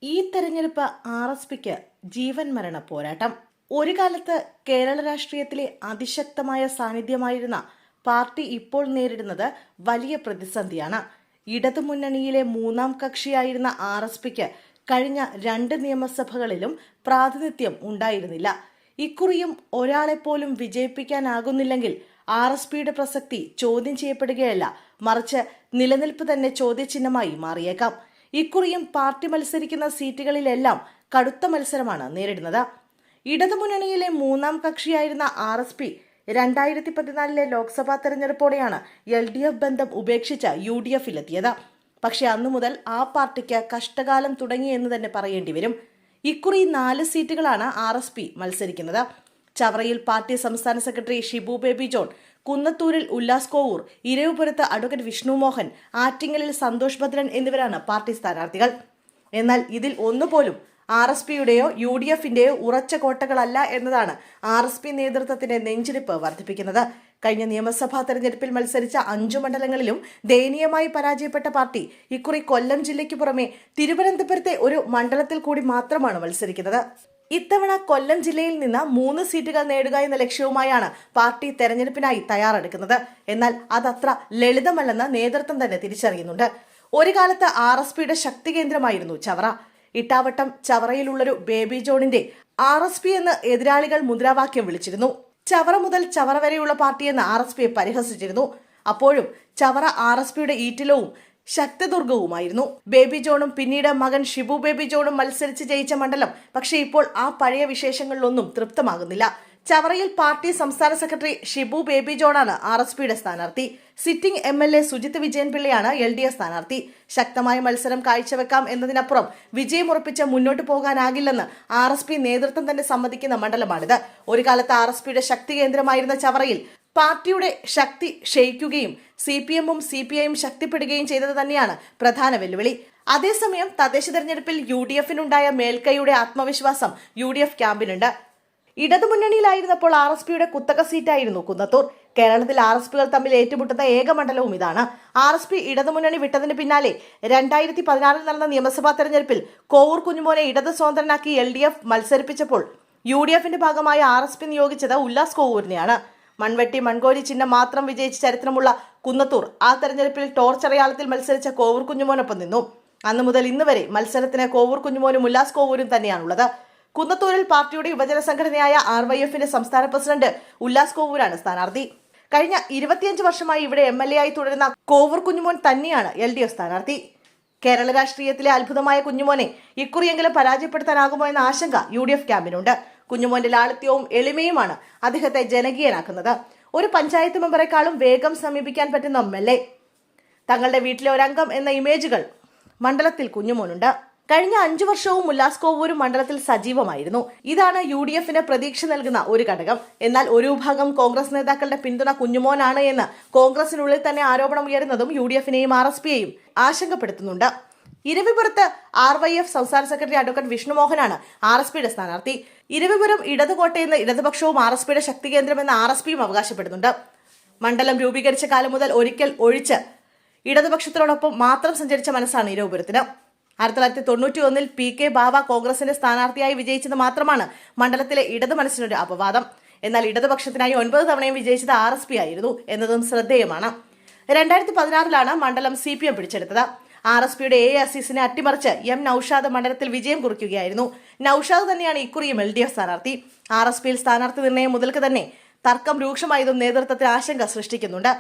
ഈ തെരഞ്ഞെടുപ്പ് RSPക്ക് ജീവൻ മരണ പോരാട്ടം. ഒരു കാലത്ത് കേരള രാഷ്ട്രീയത്തിലെ അതിശക്തമായ സാന്നിധ്യമായിരുന്ന പാർട്ടി ഇപ്പോൾ നേരിടുന്നത് വലിയ പ്രതിസന്ധിയാണ്. ഇടതുമുന്നണിയിലെ മൂന്നാം കക്ഷിയായിരുന്ന RSPക്ക് കഴിഞ്ഞ 2 നിയമസഭകളിലും പ്രാതിനിധ്യം ഉണ്ടായിരുന്നില്ല. ഇക്കുറിയും ഒരാളെപ്പോലും വിജയിപ്പിക്കാനാകുന്നില്ലെങ്കിൽ RSPയുടെ പ്രസക്തി ചോദ്യം ചെയ്യപ്പെടുകയല്ല, മറിച്ച് നിലനിൽപ്പ് തന്നെ ചോദ്യചിഹ്നമായി മാറിയേക്കാം. ഇക്കുറിയും പാർട്ടി മത്സരിക്കുന്ന സീറ്റുകളിലെല്ലാം കടുത്ത മത്സരമാണ് നേരിടുന്നത്. ഇടതുമുന്നണിയിലെ മൂന്നാം കക്ഷിയായിരുന്ന RSP 2014 ലോക്സഭാ തെരഞ്ഞെടുപ്പോടെയാണ് LDF ബന്ധം ഉപേക്ഷിച്ച UDFിലെത്തിയത്. പക്ഷെ അന്നു മുതൽ ആ പാർട്ടിക്ക് കഷ്ടകാലം തുടങ്ങി എന്ന് തന്നെ പറയേണ്ടി വരും. ഇക്കുറി 4 സീറ്റുകളാണ് RSP മത്സരിക്കുന്നത്. ചവറയിൽ പാർട്ടി സംസ്ഥാന സെക്രട്ടറി ഷിബു ബേബി ജോൺ, കുന്നത്തൂരിൽ ഉല്ലാസ് കോവൂർ, ഇരവിപുരത്ത് അഡ്വക്കേറ്റ് വിഷ്ണു മോഹൻ, ആറ്റിങ്ങലിൽ സന്തോഷ് ഭദ്രൻ എന്നിവരാണ് പാർട്ടി സ്ഥാനാർത്ഥികൾ. എന്നാൽ ഇതിൽ ഒന്നുപോലും RSPയുടെയോ UDFിന്റെയോ ഉറച്ച കോട്ടകളല്ല എന്നതാണ് RSP നേതൃത്വത്തിന്റെ നെഞ്ചിടിപ്പ് വർദ്ധിപ്പിക്കുന്നത്. കഴിഞ്ഞ നിയമസഭാ തെരഞ്ഞെടുപ്പിൽ മത്സരിച്ച 5 മണ്ഡലങ്ങളിലും ദയനീയമായി പരാജയപ്പെട്ട പാർട്ടി ഇക്കുറി കൊല്ലം ജില്ലയ്ക്ക് പുറമെ തിരുവനന്തപുരത്തെ ഒരു മണ്ഡലത്തിൽ കൂടി മാത്രമാണ് മത്സരിക്കുന്നത്. ഇത്തവണ കൊല്ലം ജില്ലയിൽ നിന്ന് 3 സീറ്റുകൾ നേടുക എന്ന ലക്ഷ്യവുമായാണ് പാർട്ടി തെരഞ്ഞെടുപ്പിനായി തയ്യാറെടുക്കുന്നത്. എന്നാൽ അതത്ര ലളിതമല്ലെന്ന് നേതൃത്വം തന്നെ തിരിച്ചറിയുന്നുണ്ട്. ഒരു കാലത്ത് RSPയുടെ ശക്തി കേന്ദ്രമായിരുന്നു ചവറ. ഇട്ടാവട്ടം ചവറയിലുള്ളൊരു ബേബി ജോണിന്റെ RSP എന്ന് എതിരാളികൾ മുദ്രാവാക്യം വിളിച്ചിരുന്നു. ചവറ മുതൽ ചവറ വരെയുള്ള പാർട്ടിയെന്ന് RSPയെ പരിഹസിച്ചിരുന്നു. അപ്പോഴും ചവറ RSPയുടെ ഈറ്റിലവും ശക്തിദുർഗവുമായിരുന്നു. ബേബി ജോണും പിന്നീട് മകൻ ഷിബു ബേബി ജോണും മത്സരിച്ച് ജയിച്ച മണ്ഡലം പക്ഷേ ഇപ്പോൾ ആ പഴയ വിശേഷങ്ങളിലൊന്നും തൃപ്തമാകുന്നില്ല. ചവറയിൽ പാർട്ടി സംസ്ഥാന സെക്രട്ടറി ഷിബു ബേബി ജോണാണ് RSPയുടെ സ്ഥാനാർത്ഥി. സിറ്റിംഗ് MLA സുജിത് വിജയൻ പിള്ളയാണ് LDF സ്ഥാനാർത്ഥി. ശക്തമായ മത്സരം കാഴ്ചവെക്കാം എന്നതിനപ്പുറം വിജയമുറപ്പിച്ച് മുന്നോട്ട് പോകാനാകില്ലെന്ന് RSP നേതൃത്വം തന്നെ സമ്മതിക്കുന്ന മണ്ഡലമാണിത്. ഒരു കാലത്ത് RSPയുടെ ശക്തി കേന്ദ്രമായിരുന്ന ചവറയിൽ പാർട്ടിയുടെ ശക്തി ക്ഷയിക്കുകയും CPMും CPIയും ശക്തിപ്പെടുകയും ചെയ്തത് തന്നെയാണ് പ്രധാന വെല്ലുവിളി. അതേസമയം തദ്ദേശ തെരഞ്ഞെടുപ്പിൽ UDFിനുണ്ടായ മേൽക്കൈയുടെ ആത്മവിശ്വാസം UDF ക്യാമ്പിനുണ്ട്. ഇടതുമുന്നണിയിലായിരുന്നപ്പോൾ RSPയുടെ കുത്തക സീറ്റായിരുന്നു കുന്നത്തൂർ. കേരളത്തിൽ RSPകൾ തമ്മിൽ ഏറ്റുമുട്ടുന്ന ഏക മണ്ഡലവും ഇതാണ്. RSP ഇടതുമുന്നണി വിട്ടതിന് പിന്നാലെ 2016 നടന്ന നിയമസഭാ തെരഞ്ഞെടുപ്പിൽ കോവൂർ കുഞ്ഞുമോനെ ഇടത് സ്വതന്ത്രനാക്കി LDF മത്സരിപ്പിച്ചപ്പോൾ UDFിന്റെ ഭാഗമായി RSP നിയോഗിച്ചത് ഉല്ലാസ് കോവൂരിനെയാണ്. മൺവെട്ടി മൺകോരി ചിഹ്നം മാത്രം വിജയിച്ച ചരിത്രമുള്ള കുന്നത്തൂർ ആ തെരഞ്ഞെടുപ്പിൽ ടോർച്ചടയാളത്തിൽ മത്സരിച്ച കോവൂർ കുഞ്ഞുമോനൊപ്പം നിന്നു. അന്നു മുതൽ ഇന്ന് വരെ മത്സരത്തിന് കോവൂർ കുഞ്ഞുമോനും ഉല്ലാസ് കോവൂരും തന്നെയാണുള്ളത്. കുന്നത്തൂരിൽ പാർട്ടിയുടെ യുവജന സംഘടനയായ RYFിന്റെ സംസ്ഥാന പ്രസിഡന്റ് ഉല്ലാസ് കോവൂരാണ് സ്ഥാനാർത്ഥി. കഴിഞ്ഞ 25 വർഷമായി ഇവിടെ MLA ആയി തുടരുന്ന കോവൂർ കുഞ്ഞുമോൻ തന്നെയാണ് LDF സ്ഥാനാർത്ഥി. കേരള രാഷ്ട്രീയത്തിലെ അത്ഭുതമായ കുഞ്ഞുമോനെ ഇക്കുറിയെങ്കിലും പരാജയപ്പെടുത്താനാകുമോ എന്ന ആശങ്ക UDF ക്യാമ്പിനുണ്ട്. കുഞ്ഞുമോന്റെ ലാളിത്യവും എളിമയുമാണ് അദ്ദേഹത്തെ ജനകീയനാക്കുന്നത്. ഒരു പഞ്ചായത്ത് മെമ്പറെക്കാളും വേഗം സമീപിക്കാൻ പറ്റുന്ന MLA, തങ്ങളുടെ വീട്ടിലെ ഒരംഗം എന്ന ഇമേജുകൾ മണ്ഡലത്തിൽ കുഞ്ഞുമോനുണ്ട്. കഴിഞ്ഞ 5 വർഷവും ഉല്ലാസ് കോവൂരും മണ്ഡലത്തിൽ സജീവമായിരുന്നു. ഇതാണ് UDFിന് പ്രതീക്ഷ നൽകുന്ന ഒരു ഘടകം. എന്നാൽ ഒരു വിഭാഗം കോൺഗ്രസ് നേതാക്കളുടെ പിന്തുണ കുഞ്ഞുമോനാണ് എന്ന് കോൺഗ്രസിനുള്ളിൽ തന്നെ ആരോപണം ഉയരുന്നതും UDFിനെയും RSPയെയും ആശങ്കപ്പെടുത്തുന്നുണ്ട്. ഇരവിപുരത്ത് RYF സംസ്ഥാന സെക്രട്ടറി അഡ്വക്കേറ്റ് വിഷ്ണു മോഹനാണ് RSPയുടെ സ്ഥാനാർത്ഥി. ഇരവിപുരം ഇടതുകോട്ടയെന്ന് ഇടതുപക്ഷവും RSPയുടെ ശക്തി കേന്ദ്രമെന്ന് RSPയും അവകാശപ്പെടുന്നുണ്ട്. മണ്ഡലം രൂപീകരിച്ച കാലം മുതൽ ഒരിക്കൽ ഒഴിച്ച് ഇടതുപക്ഷത്തിനോടൊപ്പം മാത്രം സഞ്ചരിച്ച മനസ്സാണ് ഇരവിപുരത്തിന്. 1991 PK ബാവ കോൺഗ്രസിന്റെ സ്ഥാനാർത്ഥിയായി വിജയിച്ചത് മാത്രമാണ് മണ്ഡലത്തിലെ ഇടതു മനസ്സിനൊരു അപവാദം. എന്നാൽ ഇടതുപക്ഷത്തിനായി 9 തവണയും വിജയിച്ചത് RSP ആയിരുന്നു എന്നതും ശ്രദ്ധേയമാണ്. 2016 മണ്ഡലം CPM പിടിച്ചെടുത്തത്. RSPയുടെ അസീസിനെ അട്ടിമറിച്ച് M നൌഷാദ് മണ്ഡലത്തിൽ വിജയം കുറിക്കുകയായിരുന്നു. നൌഷാദ് തന്നെയാണ് ഇക്കുറിയും LDF സ്ഥാനാർത്ഥി. RSPയിൽ സ്ഥാനാർത്ഥി നിർണയം മുതൽക്ക് തന്നെ തർക്കം രൂക്ഷമായതും നേതൃത്വത്തിൽ ആശങ്ക സൃഷ്ടിക്കുന്നുണ്ട്.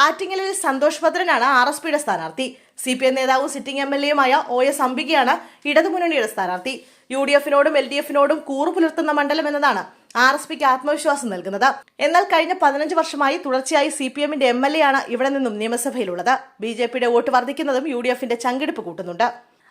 ആറ്റിങ്ങലിൽ സന്തോഷ് ഭദ്രനാണ് RSPയുടെ സ്ഥാനാർത്ഥി. CPM നേതാവും സിറ്റിംഗ് MLAയുമായ OS അംബികയാണ് ഇടതുമുന്നണിയുടെ സ്ഥാനാർത്ഥി. UDFിനോടും LDFിനോടും കൂറു പുലർത്തുന്ന മണ്ഡലം എന്നതാണ് RSPക്ക് ആത്മവിശ്വാസം നൽകുന്നത്. എന്നാൽ കഴിഞ്ഞ 15 വർഷമായി തുടർച്ചയായി CPMന്റെ MLA ആണ് ഇവിടെ നിന്നും നിയമസഭയിലുള്ളത്. BJPയുടെ വോട്ട് വർദ്ധിക്കുന്നതും UDFിന്റെ ചങ്കിടിപ്പ് കൂട്ടുന്നുണ്ട്.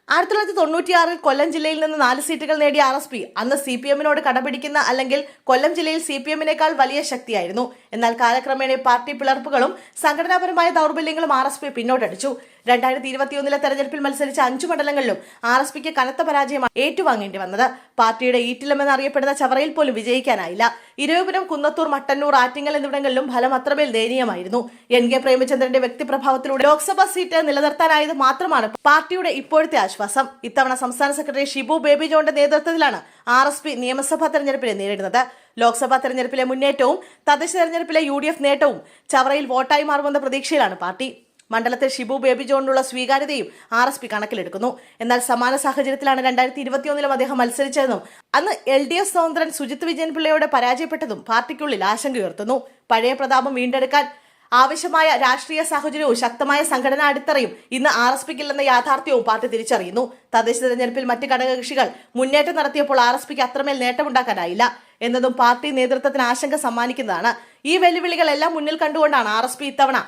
1996 കൊല്ലം ജില്ലയിൽ നിന്ന് 4 സീറ്റുകൾ നേടിയ RSP അന്ന് CPMനോട് കടപിടിക്കുന്ന അല്ലെങ്കിൽ കൊല്ലം ജില്ലയിൽ CPMനേക്കാൾ വലിയ ശക്തിയായിരുന്നു. എന്നാൽ കാലക്രമേണ പാർട്ടി പിളർപ്പുകളും സംഘടനാപരമായ ദൗർബല്യങ്ങളും RSP പിന്നോട്ടടിച്ചു. 2021 തെരഞ്ഞെടുപ്പിൽ മത്സരിച്ച 5 മണ്ഡലങ്ങളിലും RSPക്ക് കനത്ത പരാജയമാണ് ഏറ്റുവാങ്ങേണ്ടി വന്നത്. പാർട്ടിയുടെ ഈറ്റിലമെന്ന് അറിയപ്പെടുന്ന ചവറയിൽ പോലും വിജയിക്കാനായില്ല. ഇരവിപുരം, കുന്നത്തൂർ, മട്ടന്നൂർ, ആറ്റിങ്ങൽ എന്നിവിടങ്ങളിലും ഫലം അത്രമേൽ ദയനീയമായിരുന്നു. NK പ്രേമചന്ദ്രന്റെ വ്യക്തിപ്രഭാവത്തിലൂടെ ലോക്സഭാ സീറ്റ് നിലനിർത്താനായത് മാത്രമാണ് പാർട്ടിയുടെ ഇപ്പോഴത്തെ ആശ്വാസം. ഇത്തവണ സംസ്ഥാന സെക്രട്ടറി ഷിബു ബേബി ജോണിന്റെ നേതൃത്വത്തിലാണ് RSP നിയമസഭാ തെരഞ്ഞെടുപ്പിനെ നേരിടുന്നത്. ലോക്സഭാ തെരഞ്ഞെടുപ്പിലെ മുന്നേറ്റവും തദ്ദേശ തെരഞ്ഞെടുപ്പിലെ UDF നേട്ടവും ചവറയിൽ വോട്ടായി മാറുമെന്ന പ്രതീക്ഷയിലാണ് പാർട്ടി. മണ്ഡലത്തിൽ ഷിബു ബേബി ജോണിനുള്ള സ്വീകാര്യതയും RSP കണക്കിലെടുക്കുന്നു. എന്നാൽ സമാന സാഹചര്യത്തിലാണ് 2021 അദ്ദേഹം മത്സരിച്ചതെന്നും അന്ന് LDF സ്വതന്ത്രൻ സുജിത് വിജയൻ പിള്ളയോട് പരാജയപ്പെട്ടതും പാർട്ടിക്കുള്ളിൽ ആശങ്കയുയർത്തുന്നു. പഴയ പ്രതാപം വീണ്ടെടുക്കാൻ ആവശ്യമായ രാഷ്ട്രീയ സാഹചര്യവും ശക്തമായ സംഘടനാ അടിത്തറയും ഇന്ന് RSPക്കില്ലെന്ന യാഥാർത്ഥ്യവും പാർട്ടി തിരിച്ചറിയുന്നു. തദ്ദേശ തെരഞ്ഞെടുപ്പിൽ മറ്റ് ഘടകകക്ഷികൾ മുന്നേറ്റം നടത്തിയപ്പോൾ RSPക്ക് അത്രമേൽ നേട്ടമുണ്ടാക്കാനായില്ല എന്നതും പാർട്ടി നേതൃത്വത്തിന് ആശങ്ക സമ്മാനിക്കുന്നതാണ്. ഈ വെല്ലുവിളികളെല്ലാം മുന്നിൽ കണ്ടുകൊണ്ടാണ് RSP ഇത്തവണ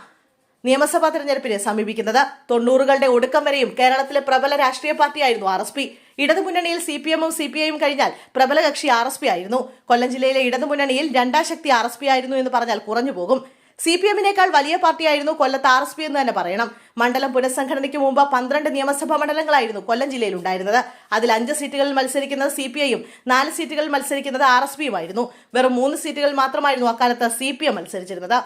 നിയമസഭാ തെരഞ്ഞെടുപ്പിനെ സമീപിക്കുന്നത്. 90കളുടെ ഒടുക്കം വരെയും കേരളത്തിലെ പ്രബല രാഷ്ട്രീയ പാർട്ടിയായിരുന്നു RSP. ഇടതുമുന്നണിയിൽ CPM ഉം CPI കഴിഞ്ഞാൽ പ്രബല കക്ഷി RSP ആയിരുന്നു. കൊല്ലം ജില്ലയിലെ ഇടതുമുന്നണിയിൽ രണ്ടാം ശക്തി RSP ആയിരുന്നു എന്ന് പറഞ്ഞാൽ കുറഞ്ഞു പോകും. CPMനേക്കാൾ വലിയ പാർട്ടിയായിരുന്നു കൊല്ലത്ത് RSP എന്ന് തന്നെ പറയണം. മണ്ഡലം പുനഃസംഘടനയ്ക്ക് മുമ്പ് 12 നിയമസഭാ മണ്ഡലങ്ങളായിരുന്നു കൊല്ലം ജില്ലയിൽ ഉണ്ടായിരുന്നത്. അതിൽ 5 സീറ്റുകളിൽ മത്സരിക്കുന്നത് CPIയും 4 സീറ്റുകളിൽ മത്സരിക്കുന്നത് RSPയുമായിരുന്നു. വെറും 3 സീറ്റുകളിൽ മാത്രമായിരുന്നു അക്കാലത്ത് CPM മത്സരിച്ചിരുന്നത്.